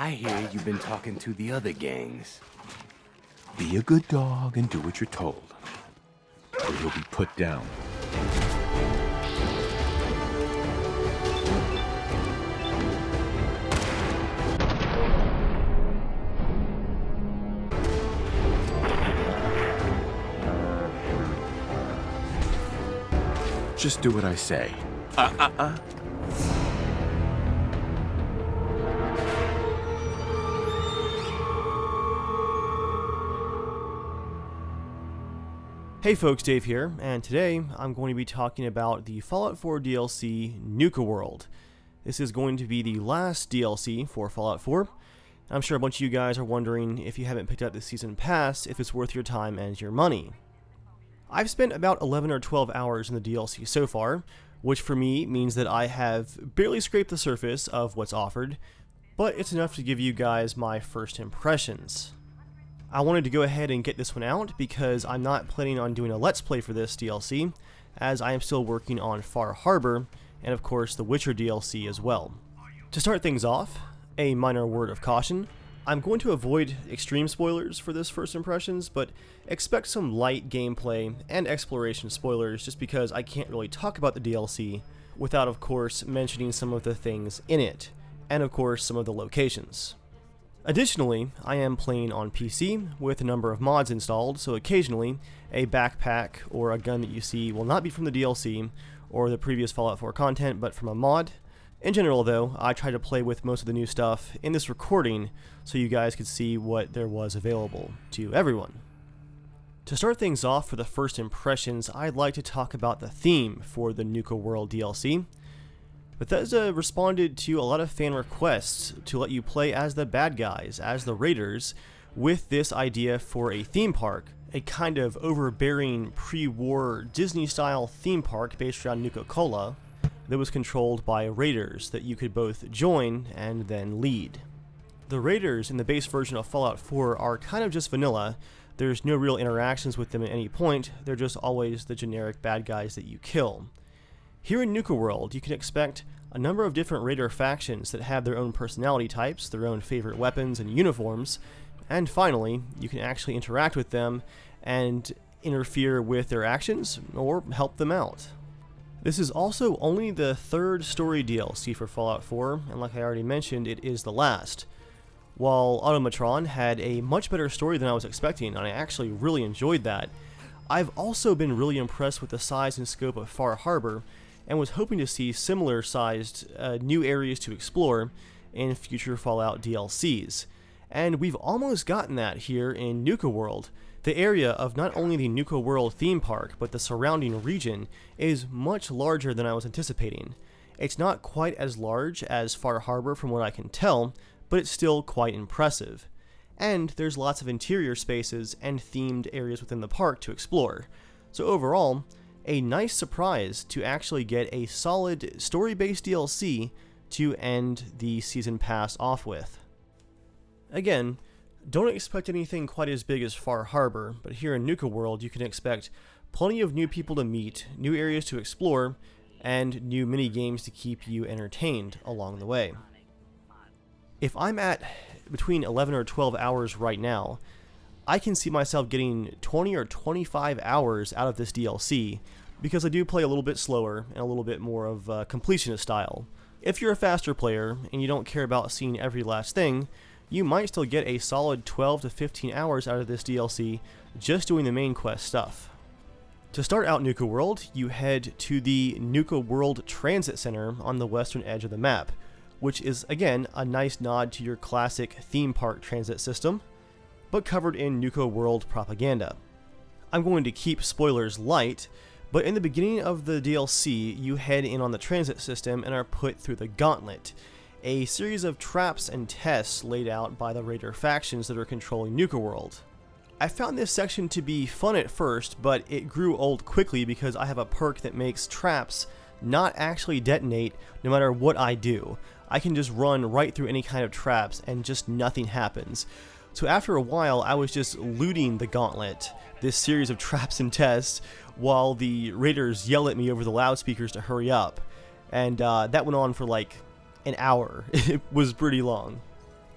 I hear you've been talking to the other gangs. Be a good dog and do what you're told, or you'll be put down. Just do what I say. Hey folks, Dave here, and today I'm going to be talking about the Fallout 4 DLC, NUKA WORLD. This is going to be the last DLC for Fallout 4. I'm sure a bunch of you guys are wondering, if you haven't picked up the Season Pass, if it's worth your time and your money. I've spent about 11 or 12 hours in the DLC so far, which for me means that I have barely scraped the surface of what's offered, but it's enough to give you guys my first impressions. I wanted to go ahead and get this one out because I'm not planning on doing a Let's Play for this DLC, as I am still working on Far Harbor, and of course the Witcher DLC as well. To start things off, a minor word of caution. I'm going to avoid extreme spoilers for this first impressions, but expect some light gameplay and exploration spoilers just because I can't really talk about the DLC without of course mentioning some of the things in it, and of course some of the locations. Additionally, I am playing on PC with a number of mods installed, so occasionally a backpack or a gun that you see will not be from the DLC or the previous Fallout 4 content, but from a mod. In general though, I try to play with most of the new stuff in this recording so you guys could see what there was available to everyone. To start things off for the first impressions, I'd like to talk about the theme for the NUKA WORLD DLC. Bethesda responded to a lot of fan requests to let you play as the bad guys, as the Raiders, with this idea for a theme park, a kind of overbearing pre-war Disney-style theme park based around Nuka-Cola that was controlled by Raiders that you could both join and then lead. The Raiders in the base version of Fallout 4 are kind of just vanilla. There's no real interactions with them at any point, they're just always the generic bad guys that you kill. Here in NUKA WORLD, you can expect a number of different Raider factions that have their own personality types, their own favorite weapons and uniforms, and finally, you can actually interact with them and interfere with their actions or help them out. This is also only the third story DLC for Fallout 4, and like I already mentioned, it is the last. While Automatron had a much better story than I was expecting, and I actually really enjoyed that, I've also been really impressed with the size and scope of Far Harbor, and was hoping to see similar sized new areas to explore in future Fallout DLCs. And we've almost gotten that here in NUKA WORLD. The area of not only the NUKA WORLD theme park, but the surrounding region is much larger than I was anticipating. It's not quite as large as Far Harbor from what I can tell, but it's still quite impressive. And there's lots of interior spaces and themed areas within the park to explore. So overall, a nice surprise to actually get a solid story-based DLC to end the Season Pass off with. Again, don't expect anything quite as big as Far Harbor, but here in NUKA WORLD you can expect plenty of new people to meet, new areas to explore, and new mini-games to keep you entertained along the way. If I'm at between 11 or 12 hours right now, I can see myself getting 20 or 25 hours out of this DLC, because I do play a little bit slower and a little bit more of a completionist style. If you're a faster player and you don't care about seeing every last thing, you might still get a solid 12 to 15 hours out of this DLC just doing the main quest stuff. To start out NUKA WORLD, you head to the NUKA WORLD Transit Center on the western edge of the map, which is again a nice nod to your classic theme park transit system, but covered in NUKA WORLD propaganda. I'm going to keep spoilers light, but in the beginning of the DLC, you head in on the transit system and are put through the Gauntlet, a series of traps and tests laid out by the Raider factions that are controlling NUKA WORLD. I found this section to be fun at first, but it grew old quickly because I have a perk that makes traps not actually detonate no matter what I do. I can just run right through any kind of traps and just nothing happens. So after a while, I was just looting the Gauntlet, this series of traps and tests, while the Raiders yell at me over the loudspeakers to hurry up. And that went on for like an hour. It was pretty long.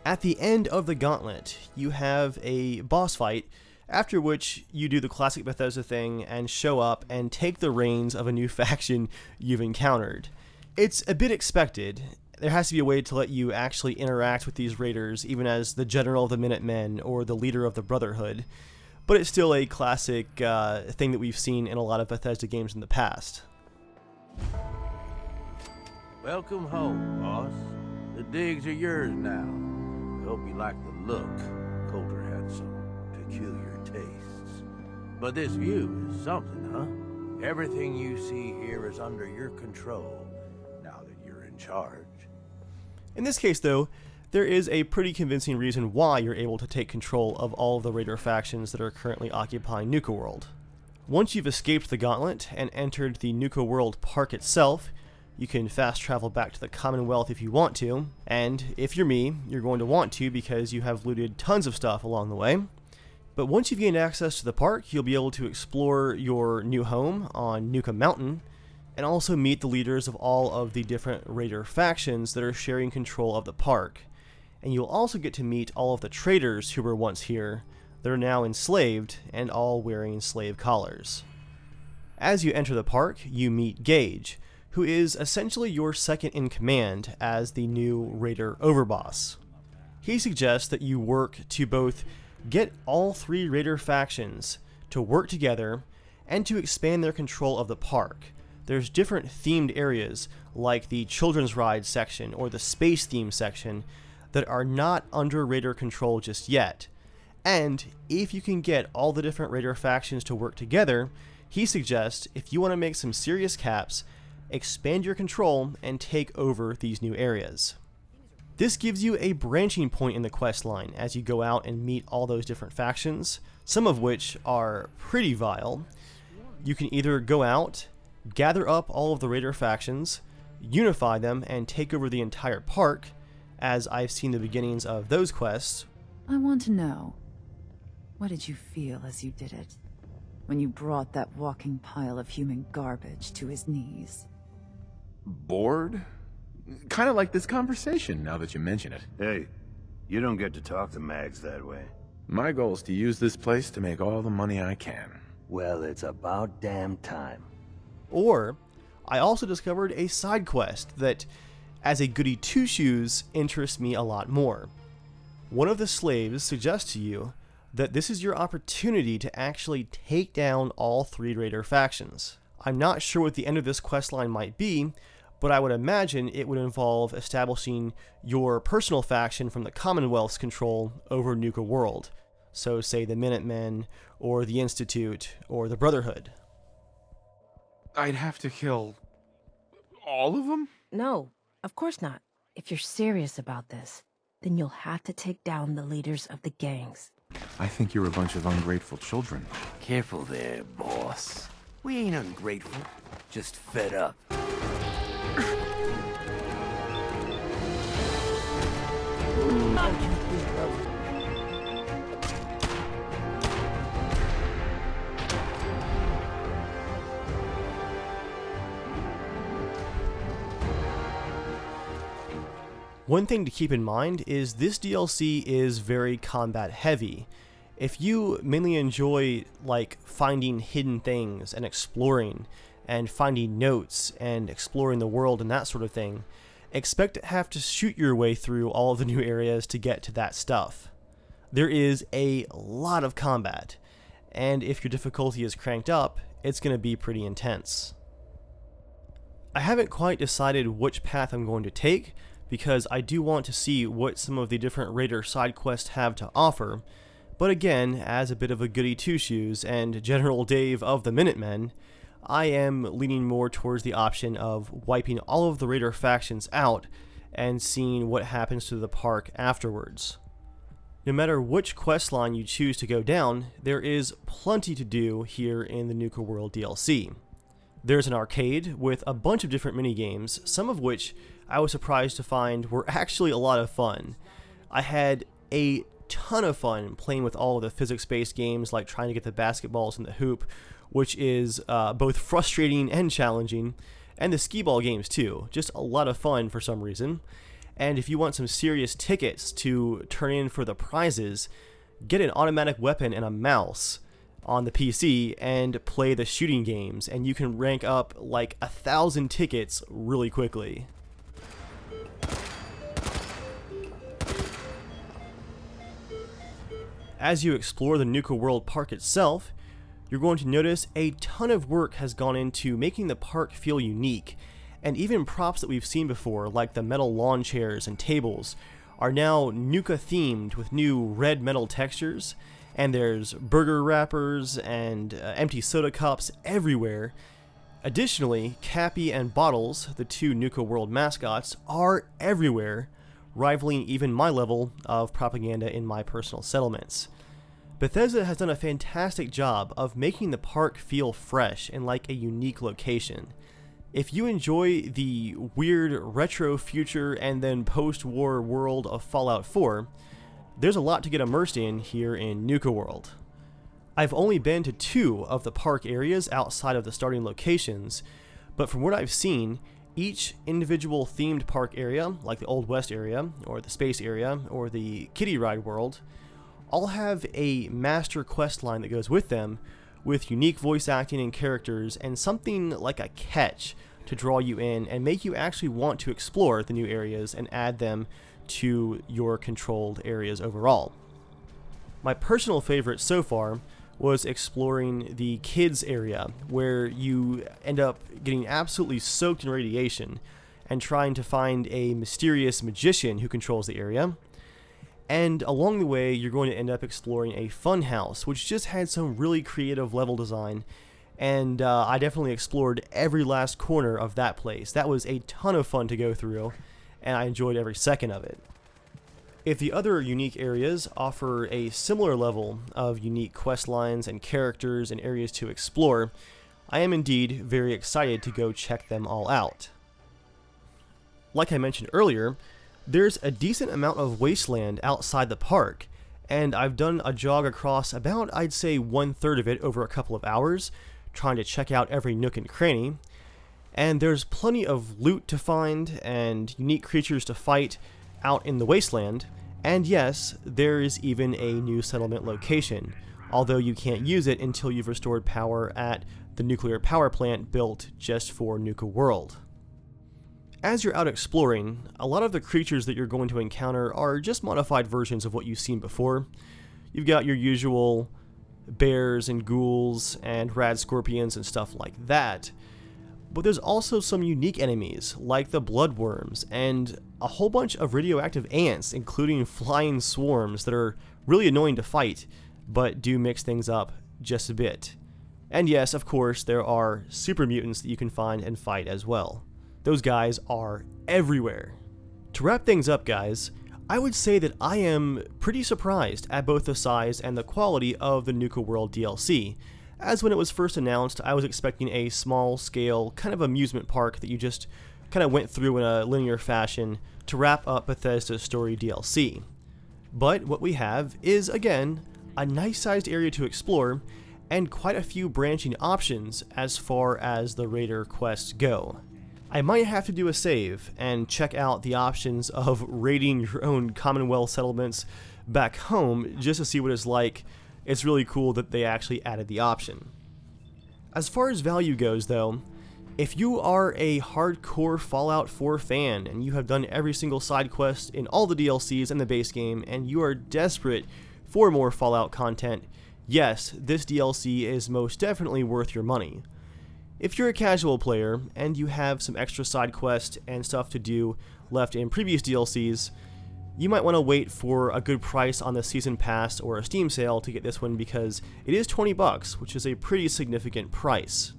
At the end of the gauntlet, you have a boss fight, after which you do the classic Bethesda thing and show up and take the reins of a new faction you've encountered. It's a bit expected. There has to be a way to let you actually interact with these raiders, even as the general of the Minutemen or the leader of the Brotherhood, but it's still a classic thing that we've seen in a lot of Bethesda games in the past. Welcome home, boss. The digs are yours now. Hope you like the look. Coulter had some peculiar tastes. But this view is something, huh? Everything you see here is under your control, now that you're in charge. In this case, though, there is a pretty convincing reason why you're able to take control of all of the raider factions that are currently occupying NUKA World. Once you've escaped the gauntlet and entered the NUKA World park itself, you can fast travel back to the Commonwealth if you want to, and if you're me, you're going to want to because you have looted tons of stuff along the way. But once you've gained access to the park, you'll be able to explore your new home on NUKA Mountain, and also meet the leaders of all of the different raider factions that are sharing control of the park. And you'll also get to meet all of the traders who were once here, that are now enslaved and all wearing slave collars. As you enter the park, you meet Gage, who is essentially your second in command as the new raider overboss. He suggests that you work to both get all three raider factions to work together and to expand their control of the park. There's different themed areas like the children's ride section or the space theme section that are not under raider control just yet. And if you can get all the different raider factions to work together, he suggests if you want to make some serious caps, expand your control and take over these new areas. This gives you a branching point in the quest line as you go out and meet all those different factions, some of which are pretty vile. You can either go out, gather up all of the raider factions, unify them, and take over the entire park, as I've seen the beginnings of those quests. I want to know, what did you feel as you did it? When you brought that walking pile of human garbage to his knees? Bored? Kind of like this conversation, now that you mention it. Hey, you don't get to talk to mags that way. My goal is to use this place to make all the money I can. Well, it's about damn time. Or, I also discovered a side quest that, as a goody two-shoes, interests me a lot more. One of the slaves suggests to you that this is your opportunity to actually take down all three raider factions. I'm not sure what the end of this quest line might be, but I would imagine it would involve establishing your personal faction from the Commonwealth's control over NUKA World. So say the Minutemen, or the Institute, or the Brotherhood. I'd have to kill all of them? No, of course not. If you're serious about this, then you'll have to take down the leaders of the gangs. I think you're a bunch of ungrateful children. Careful there, boss. We ain't ungrateful, just fed up. One thing to keep in mind is this DLC is very combat heavy. If you mainly enjoy like finding hidden things and exploring and finding notes and exploring the world and that sort of thing, expect to have to shoot your way through all of the new areas to get to that stuff. There is a lot of combat, and if your difficulty is cranked up, it's going to be pretty intense. I haven't quite decided which path I'm going to take, because I do want to see what some of the different raider side quests have to offer, but again, as a bit of a goody two-shoes and General Dave of the Minutemen, I am leaning more towards the option of wiping all of the raider factions out and seeing what happens to the park afterwards. No matter which quest line you choose to go down, there is plenty to do here in the NUKA World DLC. There's an arcade with a bunch of different minigames, some of which I was surprised to find were actually a lot of fun. I had a ton of fun playing with all of the physics-based games like trying to get the basketballs in the hoop, which is both frustrating and challenging, and the skee ball games too, just a lot of fun for some reason. And if you want some serious tickets to turn in for the prizes, get an automatic weapon and a mouse on the PC and play the shooting games, and you can rank up like 1,000 tickets really quickly. As you explore the NUKA World Park itself, you're going to notice a ton of work has gone into making the park feel unique, and even props that we've seen before, like the metal lawn chairs and tables, are now NUKA themed with new red metal textures, and there's burger wrappers and empty soda cups everywhere. Additionally, Cappy and Bottles, the two NUKA World mascots, are everywhere, rivaling even my level of propaganda in my personal settlements. Bethesda has done a fantastic job of making the park feel fresh and like a unique location. If you enjoy the weird retro future and then post-war world of Fallout 4, there's a lot to get immersed in here in NUKA World. I've only been to 2 of the park areas outside of the starting locations, but from what I've seen, each individual themed park area, like the Old West area, or the Space area, or the Kiddie Ride World, all have a master quest line that goes with them, with unique voice acting and characters, and something like a catch to draw you in and make you actually want to explore the new areas and add them to your controlled areas overall. My personal favorite so far was exploring the kids area, where you end up getting absolutely soaked in radiation and trying to find a mysterious magician who controls the area. And along the way, you're going to end up exploring a fun house, which just had some really creative level design, and I definitely explored every last corner of that place. That was a ton of fun to go through, and I enjoyed every second of it. If the other unique areas offer a similar level of unique quest lines and characters and areas to explore, I am indeed very excited to go check them all out. Like I mentioned earlier, there's a decent amount of wasteland outside the park, and I've done a jog across about, I'd say, 1/3 of it over a couple of hours, trying to check out every nook and cranny. And there's plenty of loot to find and unique creatures to fight out in the wasteland, and yes, there is even a new settlement location, although you can't use it until you've restored power at the nuclear power plant built just for NUKA World. As you're out exploring, a lot of the creatures that you're going to encounter are just modified versions of what you've seen before. You've got your usual bears and ghouls and rad scorpions and stuff like that, but there's also some unique enemies like the bloodworms and a whole bunch of radioactive ants, including flying swarms that are really annoying to fight, but do mix things up just a bit. And yes, of course, there are super mutants that you can find and fight as well. Those guys are everywhere. To wrap things up, guys, I would say that I am pretty surprised at both the size and the quality of the NUKA World DLC, as when it was first announced, I was expecting a small-scale kind of amusement park that you just kind of went through in a linear fashion to wrap up Bethesda's story DLC. But what we have is, again, a nice-sized area to explore, and quite a few branching options as far as the raider quests go. I might have to do a save and check out the options of raiding your own Commonwealth settlements back home just to see what it's like. It's really cool that they actually added the option. As far as value goes though, if you are a hardcore Fallout 4 fan and you have done every single side quest in all the DLCs and the base game and you are desperate for more Fallout content, yes, this DLC is most definitely worth your money. If you're a casual player and you have some extra side quests and stuff to do left in previous DLCs, you might want to wait for a good price on the Season Pass or a Steam sale to get this one because it is $20, which is a pretty significant price.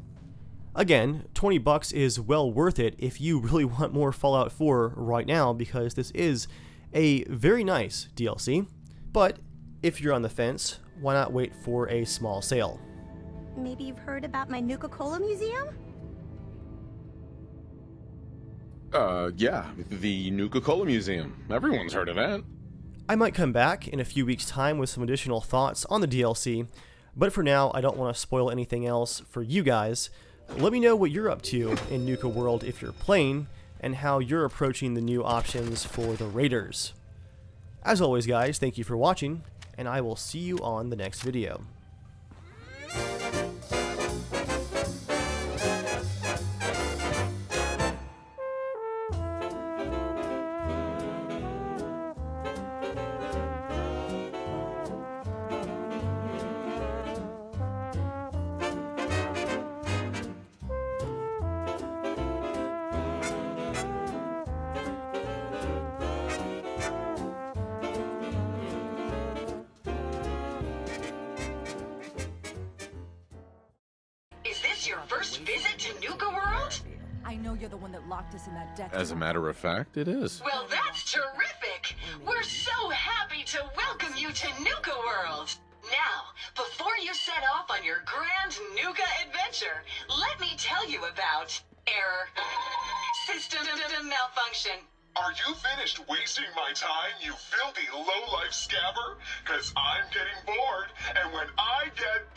Again, $20 is well worth it if you really want more Fallout 4 right now because this is a very nice DLC, but if you're on the fence, why not wait for a small sale? Maybe you've heard about my Nuka-Cola museum? Yeah, the NUKA Cola Museum. Everyone's heard of that. I might come back in a few weeks' time with some additional thoughts on the DLC, but for now, I don't want to spoil anything else for you guys. Let me know what you're up to in NUKA World if you're playing, and how you're approaching the new options for the raiders. As always guys, thank you for watching, and I will see you on the next video. Is this your first visit to NUKA World? I know you're the one that locked us in that deck. As a matter of fact, it is. Well, that's terrific! We're so happy to welcome you to NUKA World! Now, before you set off on your grand NUKA adventure, let me tell you about error, system malfunction. Are you finished wasting my time, you filthy low-life scabber? 'Cause I'm getting bored, and when I get